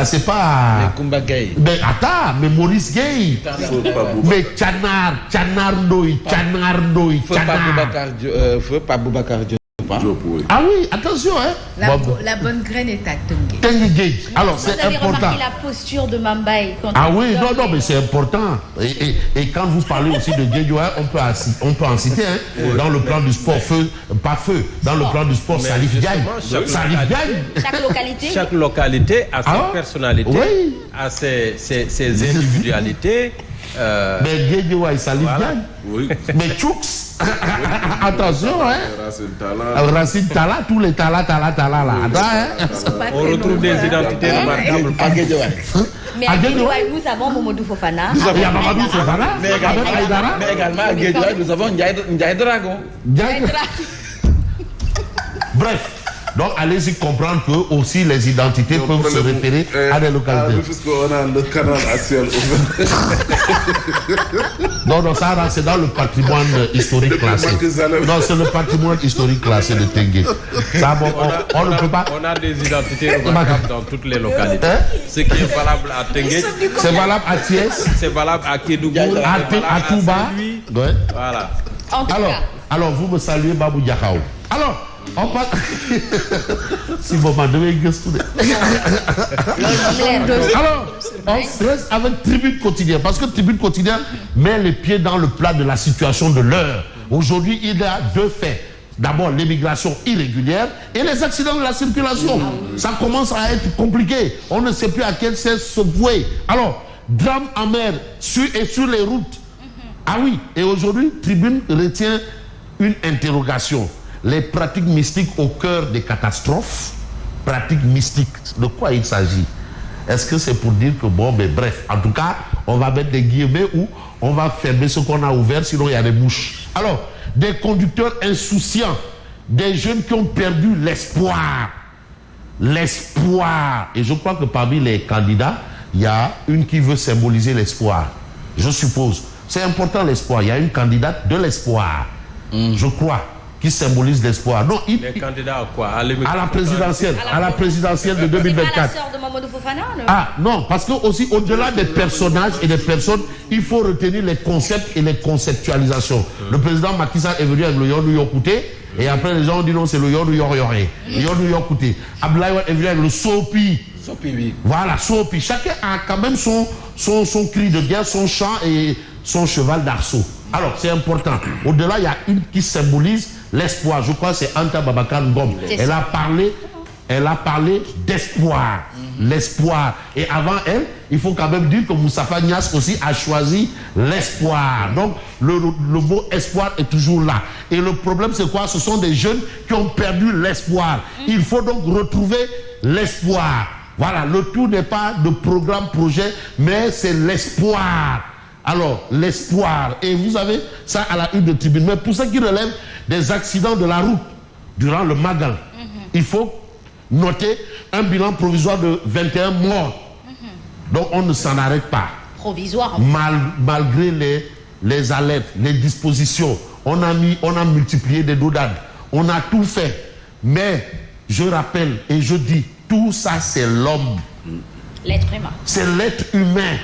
c'est pas... Mais Koumba Gaye. Mais attends, mais Maurice Gueye. Mais Tchanar Ndoye. Feu pas Boubacar Diop. Ah oui, attention, hein. La bonne graine est à Tengue. Tengue. Alors, c'est important. Vous avez remarqué la posture de Mambaye. Ah oui, non, mais c'est important. Et quand vous parlez aussi de Guédioua, on peut en citer, hein. Oui. Dans le plan du sport, dans le plan du sport, Salif Diagne. Chaque localité a sa personnalité, oui. a ses individualités. Mais Guédioua et Salif Diagne. Oui. Mais Tchoux. Attention, hein. Racine Tala, tous les Tala là. On retrouve des identités remarquables à Guédioua. Mais à Guédioua, nous avons Mamadou Fofana. Il y a Mamadou Fofana. Mais également à Guédioua, nous avons Ndiaye Dragon. Bref. Donc, allez-y comprendre que aussi les identités peuvent se référer à des localités. Puisqu'on a le canal à ciel ouvert. Non, ça, c'est dans le patrimoine historique classé. Non, c'est le patrimoine historique classé de Tengue. Ça, bon, on ne peut pas. On a des identités remarquables dans toutes les localités. Ce qui est valable à Tengue, c'est valable à Thiès, c'est valable à Kédougou, à Touba. Voilà. Alors, vous me saluez Babou Diakhao. Alors, on parle. Si vous m'avez alors, on reste avec Tribune Quotidienne. Parce que Tribune Quotidienne met les pieds dans le plat de la situation de l'heure. Aujourd'hui, il y a deux faits. D'abord, l'immigration irrégulière et les accidents de la circulation. Ça commence à être compliqué. On ne sait plus à quel sens se vouer. Alors, drame amer sur les routes. Ah oui, et aujourd'hui, Tribune retient une interrogation. Les pratiques mystiques au cœur des catastrophes. Pratiques mystiques, de quoi il s'agit? Est-ce que c'est pour dire que bon, mais bref, en tout cas, on va mettre des guillemets ou on va fermer ce qu'on a ouvert, sinon il y a des mouches. Alors, des conducteurs insouciants, des jeunes qui ont perdu l'espoir. L'espoir. Et je crois que parmi les candidats, il y a une qui veut symboliser l'espoir. Je suppose. C'est important l'espoir. Il y a une candidate de l'espoir. Je crois. Qui symbolise l'espoir. Non, les candidats à quoi? À la présidentielle. À la présidentielle de 2024. C'est pas la sœur de Mamadou Fofana, non? Ah non, parce que aussi au-delà des personnages et des personnes, il faut retenir les concepts et les conceptualisations. Le président Macky Sall est venu avec le Yonou Yokouté et après les gens ont dit non, c'est le Yonou Yoré. Le Yonou Yokouté. Abdoulaye est venu avec le Sopi. Sopi, oui. Voilà, Sopi. Chacun a quand même son cri de guerre, son chant et son cheval d'arceau. Alors, c'est important. Au-delà, il y a une qui symbolise l'espoir. Je crois que c'est Anta Babacar Ngom. Elle a parlé d'espoir. L'espoir. Et avant elle, il faut quand même dire que Moustapha Niasse aussi a choisi l'espoir. Donc, le mot espoir est toujours là. Et le problème, c'est quoi? Ce sont des jeunes qui ont perdu l'espoir. Il faut donc retrouver l'espoir. Voilà, le tout n'est pas de programme, projet, mais c'est l'espoir. Alors, l'espoir. Et vous avez ça à la une de Tribune. Mais pour ce qui relève des accidents de la route durant le Magal, il faut noter un bilan provisoire de 21 morts. Donc, on ne s'en arrête pas. Provisoire. Malgré les alertes, les dispositions, on a multiplié des dodades. On a tout fait. Mais, je rappelle et je dis, tout ça, c'est l'homme. L'être humain. C'est l'être humain.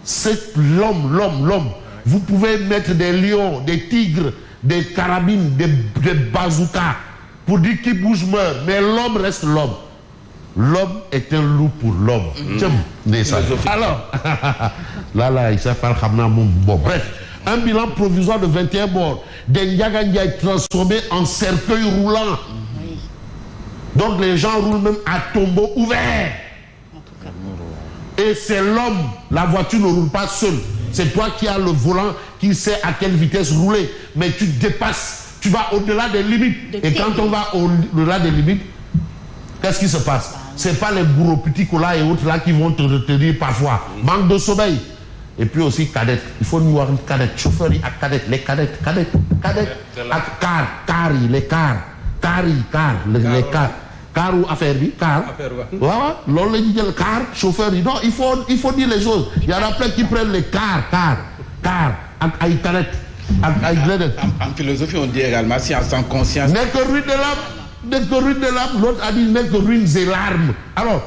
C'est l'homme. Vous pouvez mettre des lions, des tigres, des carabines, des bazookas pour dire qui bouge meurt. Mais l'homme reste l'homme. L'homme est un loup pour l'homme. Alors, bon, bref, un bilan provisoire de 21 morts. Des Ndiaga Ndiaye transformés en cercueil roulant. Donc les gens roulent même à tombeau ouvert. Et c'est l'homme, la voiture ne roule pas seule. C'est toi qui as le volant, qui sait à quelle vitesse rouler. Mais tu dépasses, tu vas au-delà des limites. Et quand on va au-delà des limites, qu'est-ce qui se passe? C'est pas les bourreaux petits colas et autres là qui vont te retenir parfois. Manque de sommeil. Et puis aussi cadette. Il faut nous voir une cadette. Chauffeur à cadette. Les cadettes. Les cars. Car ou affaire bi car voilà loolu la ñuy jël car chauffeur yi non il faut dire les choses. Il y en a plein qui prennent les car ak ay canettes ak ay gledettes. En philosophie on dit également si sans conscience n'est que ruine de l'âme l'autre a dit n'est que ruines et larmes. Alors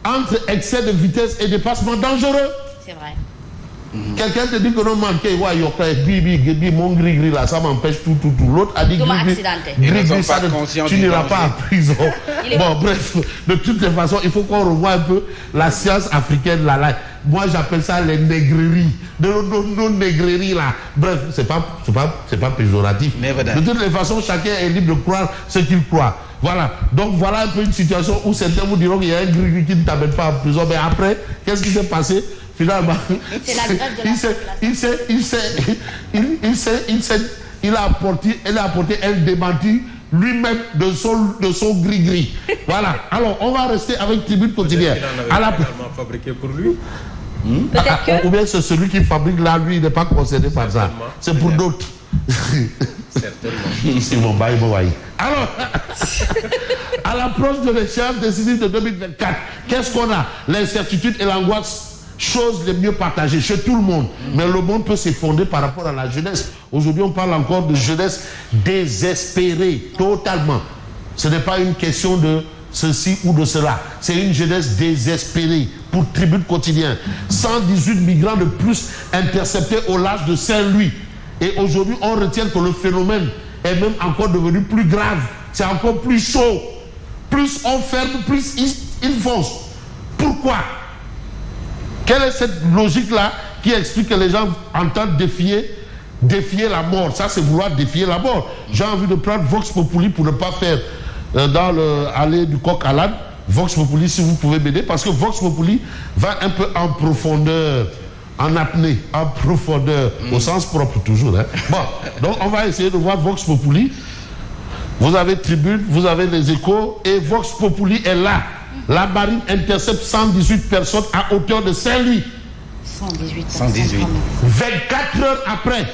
entre excès de vitesse et dépassement dangereux. C'est vrai. Quelqu'un te dit que non, manqué, mon gris là, ça m'empêche tout. L'autre a dit gris, ça, tu n'iras pas en prison. Bon, bref, de toutes les façons, il faut qu'on revoie un peu la science africaine là. Moi, j'appelle ça les négreries. Nos négreries là. Bref, c'est pas péjoratif. De toutes les façons, chacun est libre de croire ce qu'il croit. Voilà. Donc, voilà un peu une situation où certains vous diront qu'il y a un gris qui ne t'amène pas en prison. Mais après, qu'est-ce qui s'est passé? Finalement, c'est la grève de il a apporté un démenti lui-même de son gris-gris. Voilà. Alors, on va rester avec Tribune Quotidienne. Il en avait fabriqué pour lui. Peut-être que... Ou bien c'est celui qui fabrique là, lui, il n'est pas concerné par ça. C'est pour d'autres. Certainement. C'est mon bail, mon bail. Alors, à l'approche de l'échéance décisive de 2024, qu'est-ce qu'on a? L'incertitude et l'angoisse. Choses les mieux partagées chez tout le monde. Mais le monde peut s'effondrer par rapport à la jeunesse. Aujourd'hui, on parle encore de jeunesse désespérée, totalement. Ce n'est pas une question de ceci ou de cela. C'est une jeunesse désespérée. Pour Tribune Quotidienne, 118 migrants de plus interceptés au large de Saint-Louis. Et aujourd'hui, on retient que le phénomène est même encore devenu plus grave. C'est encore plus chaud. Plus on ferme, plus il fonce. Pourquoi? Quelle est cette logique-là qui explique que les gens entendent défier la mort? Ça, c'est vouloir défier la mort. J'ai envie de prendre Vox Populi pour ne pas faire dans l'allée du coq à l'âne. Vox Populi, si vous pouvez m'aider, parce que Vox Populi va un peu en profondeur, en apnée, en profondeur, au sens propre toujours. Hein. Bon, donc on va essayer de voir Vox Populi. Vous avez Tribune, vous avez les Échos, et Vox Populi est là. La marine intercepte 118 personnes à hauteur de Saint-Louis. 118. 24 heures après,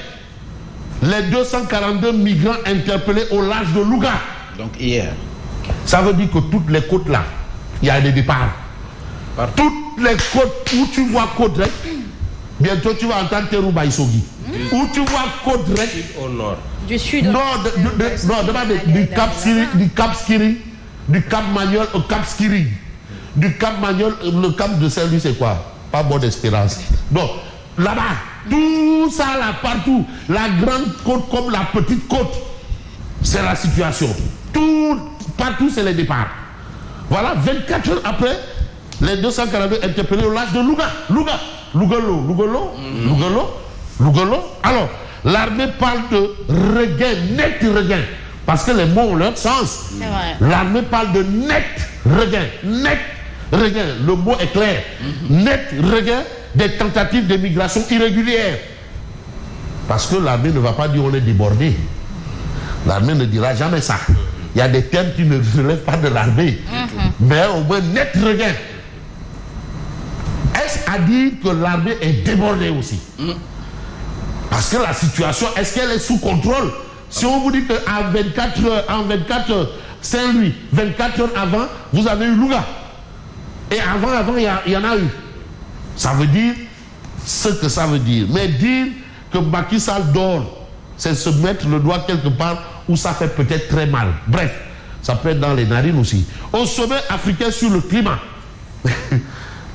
les 242 migrants interpellés au large de Louga. Donc hier. Ça veut dire que toutes les côtes là, il y a des départs. Toutes les côtes où tu vois Côte-Rec, bientôt tu vas entendre Terouba Isogi. Où tu vois Côte-Rec. Au nord. Du sud. Non, du Cap Skiri. Du Cap Magnol au Cap Skiri. Du Cap Magnol, le Cap de Saint-Louis, c'est quoi? Pas Bonne Espérance. Donc, là-bas, tout ça là, partout, la grande côte comme la petite côte, c'est la situation. Partout, c'est les départs. Voilà, 24 heures après, les 242 interpellés au large de Lougalo. Alors, l'armée parle de regain, net regain. Parce que les mots ont leur sens. L'armée parle de net regain. Le mot est clair. Net regain des tentatives de migration irrégulière. Parce que l'armée ne va pas dire on est débordé. L'armée ne dira jamais ça. Il y a des termes qui ne relèvent pas de l'armée. Mais au moins net regain. Est-ce à dire que l'armée est débordée aussi? Parce que la situation, est-ce qu'elle est sous contrôle? Si on vous dit qu'en 24 heures, Saint-Louis, 24 heures avant, vous avez eu Louga. Et avant, il y en a eu. Ça veut dire ce que ça veut dire. Mais dire que Macky Sall dort, c'est se mettre le doigt quelque part où ça fait peut-être très mal. Bref, ça peut être dans les narines aussi. Au sommet africain sur le climat.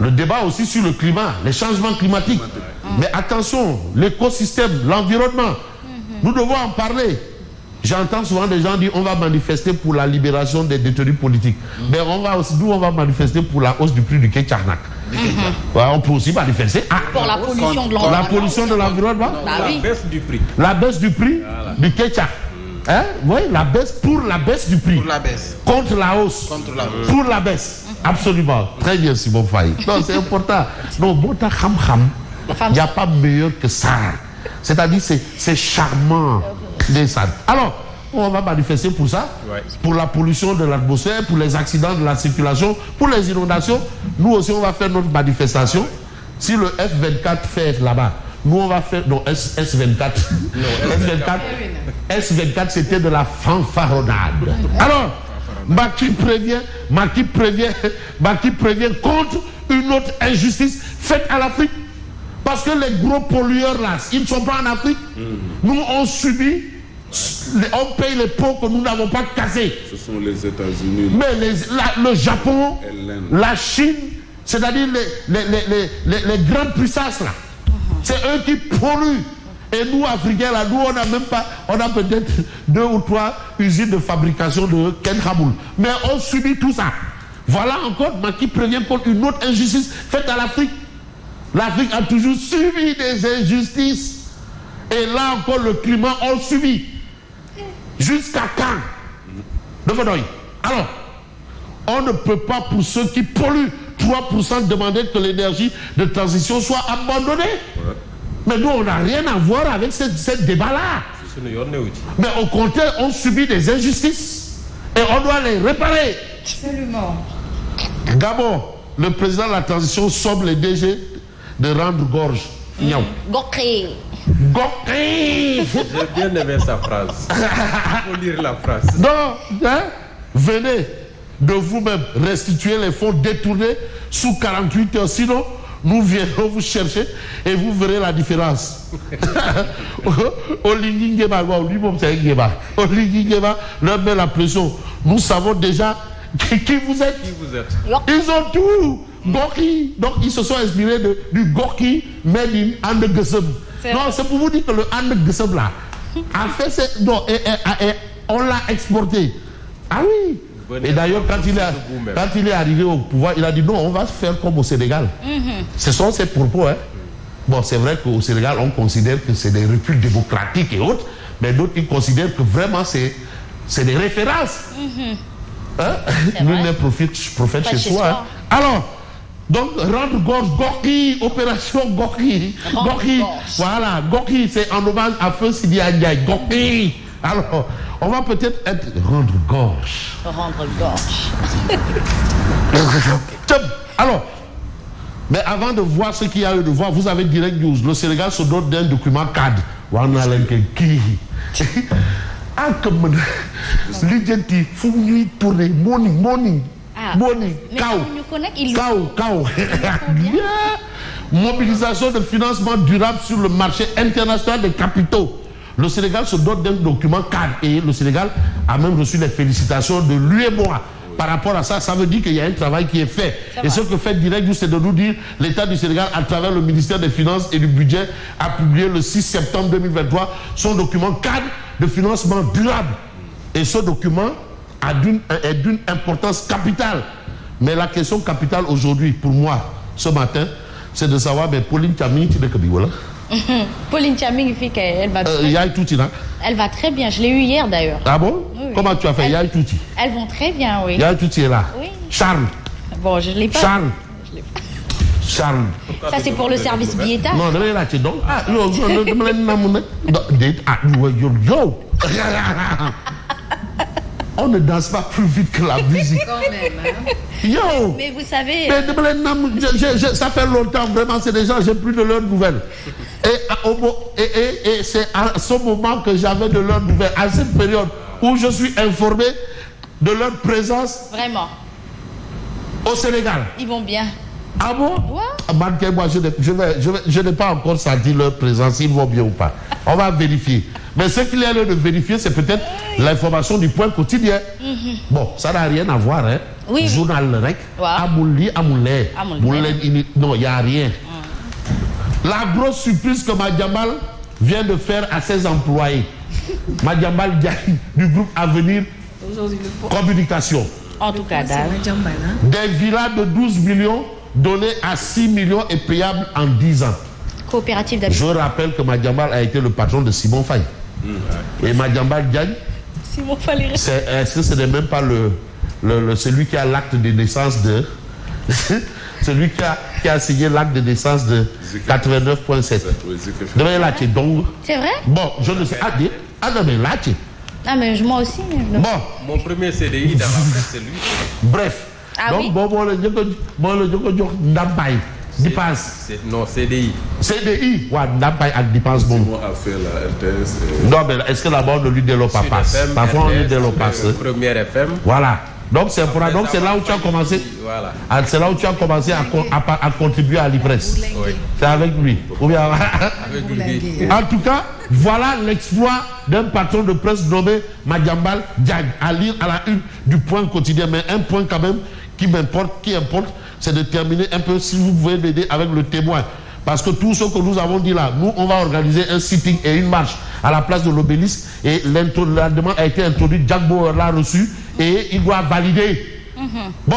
Le débat aussi sur le climat, les changements climatiques. Mais attention, l'écosystème, l'environnement. Nous devons en parler. J'entends souvent des gens dire on va manifester pour la libération des détenus politiques. Mais on va manifester pour la hausse du prix du Ketcharnak. On peut aussi manifester pour la pollution de l'environnement. La pollution de l'environnement. La baisse du prix. La baisse du prix du Ketchak. Oui, pour la baisse du prix. Pour la baisse. Contre la hausse. Pour la baisse. Absolument. Très bien, Simon Faye. Non, c'est important. Non, il n'y a pas meilleur que ça. C'est-à-dire, c'est charmant. Alors, on va manifester pour ça, pour la pollution de l'atmosphère, pour les accidents de la circulation, pour les inondations. Nous aussi, on va faire notre manifestation. Si le F24 fait là-bas, nous on va faire... Non, S24. S24, c'était de la fanfaronnade. Alors, Macky prévient contre une autre injustice faite à l'Afrique. Parce que les gros pollueurs là, ils ne sont pas en Afrique. Nous, on subit, on paye les pots que nous n'avons pas cassés. Ce sont les États-Unis. Mais le Japon, la Chine, C'est-à-dire les grandes puissances là. C'est eux qui polluent. Et nous, Africains, là, nous, on n'a même pas, on a peut-être 2 ou 3 usines de fabrication de Ken Khaboul. Mais on subit tout ça. Voilà encore qui prévient pour une autre injustice faite à l'Afrique. L'Afrique a toujours subi des injustices. Et là encore, le climat, on subit. Jusqu'à quand? Alors, on ne peut pas, pour ceux qui polluent 3%, demander que l'énergie de transition soit abandonnée. Ouais. Mais nous, on n'a rien à voir avec ce débat-là. Mais au contraire, on subit des injustices. Et on doit les réparer. Absolument. Gabon, le président de la transition somme les DG de rendre gorge. Gokri. Gokri. J'ai bien aimé sa phrase. Il faut lire la phrase. Non, hein? Venez de vous-même restituer les fonds détournés sous 48 heures. Sinon, nous viendrons vous chercher et vous verrez la différence. Olingi Ngeba, leur met la pression. Nous savons déjà qui vous êtes. Ils ont tout. Gorki. Donc ils se sont inspirés du Gorki made in Andegesem. Non, c'est pour vous dire que le Andegesem là a fait on l'a exporté. Ah oui. Et d'ailleurs, quand il est arrivé au pouvoir, il a dit non, on va faire comme au Sénégal. Ce sont ses propos. Hein. Bon, c'est vrai qu'au Sénégal, on considère que c'est des reculs démocratiques et autres, mais d'autres, ils considèrent que vraiment, c'est des références. Hein? Nul n'est prophète chez soi. Hein. Alors, donc, rendre gorge, Gorki, opération Gorki. Gorki, voilà, Gorki, c'est en hommage à Feu Sidi Ndiaye. Gorki. Alors, on va peut-être rendre gorge. Rendre gorge. Alors, mais avant de voir ce qu'il y a eu de voir, vous avez Direct News. Le Sénégal se dote d'un document cadre. Ah, comme l'identité, faut nous tourner, morning, cow. Mobilisation de financement durable sur le marché international des capitaux. Le Sénégal se dote d'un document cadre et le Sénégal a même reçu les félicitations de l'UEMOA. Par rapport à ça, ça veut dire qu'il y a un travail qui est fait. Et ce que fait Direct, c'est de nous dire l'État du Sénégal, à travers le ministère des Finances et du Budget, a publié le 6 septembre 2023 son document cadre de financement durable. Et ce document est d'une importance capitale. Mais la question capitale aujourd'hui, pour moi, ce matin, c'est de savoir, mais Pauline Tchami, tu es que voilà. Pauline Tchami, elle va très bien. Elle va très bien. Je l'ai eu hier d'ailleurs. Ah bon? Oui. Comment tu as fait? Yaï Touti. Elles vont très bien, oui. Yaï Touti est là. Oui. Charles. Bon, je ne l'ai pas. Charles. Ça, c'est pour le service billettage. Non, non, là, tu es donc. Ah, yo. On ne danse pas plus vite que la musique. Quand même, hein. Yo. Mais vous savez. Ça fait longtemps, vraiment, c'est des gens, j'ai plus de leurs nouvelles. Et c'est à ce moment que j'avais de leurs nouvelles, à cette période où je suis informé de leur présence. Vraiment. Au Sénégal. Ils vont bien. Ah bon? Ouais. Moi, je n'ai pas encore senti leur présence, ils vont bien ou pas. On va vérifier. Mais ce qu'il y a lieu de vérifier, c'est peut-être l'information du point quotidien. Bon, ça n'a rien à voir, hein. Oui. Journal le rec. Amouli, Amoulé. Non, il n'y a rien. La grosse surprise que Madiambal vient de faire à ses employés. Madiambal du groupe Avenir Communication. En tout cas, des villas de 12 millions donnés à 6 millions et payables en 10 ans. Coopérative d'habitation. Je rappelle que Madiambal a été le patron de Simon Faye. Et Madiambal Diagne, Simon Faye. Est-ce que ce n'est même pas celui qui a l'acte de naissance de... celui qui a signé l'acte de naissance de 89.7. C'est vrai? Bon, je ne sais pas dire. Ah non, mais là, tu... Ah, mais moi aussi. Bon. Mon premier CDI dans la presse, c'est lui. Bref. Ah, donc, oui. bon, dépense. Non, CDI. CDI, ouais, Ndapay avec dépense bon. Simon a fait la RTS. Non, mais est-ce que là-bas on ne lui développe pas passe? Parfois on lui développe pas. Première FM. Voilà. Donc c'est là où tu as commencé. Voilà. C'est là où tu as commencé à contribuer à l'IPRES. Oui. C'est avec lui. Ou bien... Avec lui. En tout cas, voilà l'exploit d'un patron de presse nommé Madiambal Diagne, à lire à la une du point quotidien. Mais un point quand même qui importe, c'est de terminer un peu, si vous pouvez m'aider avec le témoin. Parce que tout ce que nous avons dit là, nous, on va organiser un sitting et une marche à la place de l'obélisque. Et la demande a été introduite, Jack Bauer l'a reçu et il doit valider. Bon,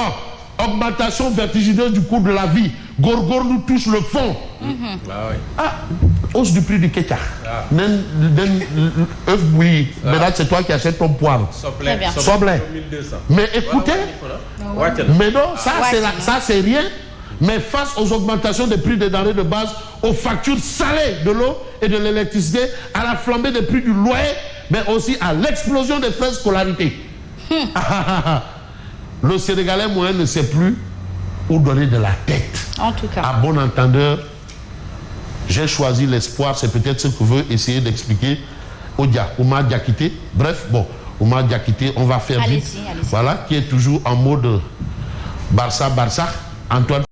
augmentation vertigineuse du coût de la vie. Gorgor nous touche le fond. Hausse du prix du ketchup. Œuf bouilli. Maintenant, c'est toi qui achètes ton poivre. Soblé. Mais écoutez, mais non, ça c'est rien. Mais face aux augmentations des prix des denrées de base, aux factures salées de l'eau et de l'électricité, à la flambée des prix du loyer, mais aussi à l'explosion des frais de scolarité. Le Sénégalais moyen ne sait plus où donner de la tête. En tout cas. À bon entendeur, j'ai choisi l'espoir, c'est peut-être ce que veut essayer d'expliquer Oumar Diakité. Bref, bon, Oumar Diakité, on va faire vite. Allez-y. Voilà, qui est toujours en mode Barça. Antoine